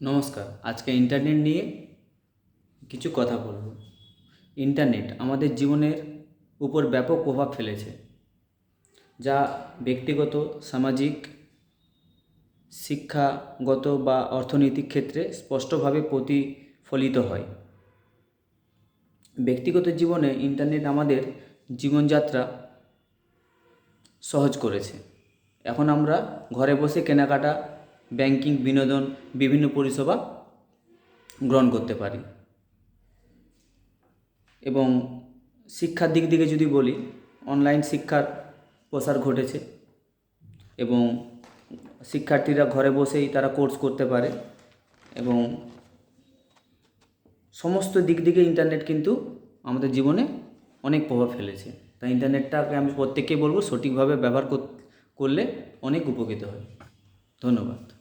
নমস্কার। আজকে ইন্টারনেট নিয়ে কিছু কথা বলব। ইন্টারনেট আমাদের জীবনের উপর ব্যাপক প্রভাব ফেলেছে, যা ব্যক্তিগত, সামাজিক, শিক্ষাগত বা অর্থনৈতিক ক্ষেত্রে স্পষ্টভাবে প্রতিফলিত হয়। ব্যক্তিগত জীবনে ইন্টারনেট আমাদের জীবনযাত্রা সহজ করেছে। এখন আমরা ঘরে বসে কেনাকাটা, ব্যাংকিং, বিনোদন, বিভিন্ন পরিষেবা গ্রহণ করতে পারি। এবং শিক্ষার দিক থেকে যদি বলি, অনলাইন শিক্ষার প্রসার ঘটেছে এবং শিক্ষার্থীরা ঘরে বসেই তারা কোর্স করতে পারে এবং সমস্ত দিক থেকে ইন্টারনেট কিন্তু আমাদের জীবনে অনেক প্রভাব ফেলেছে। তাই ইন্টারনেটটাকে আমি প্রত্যেককেই বলবো সঠিকভাবে ব্যবহার করলে অনেক উপকৃত হয়। ধন্যবাদ।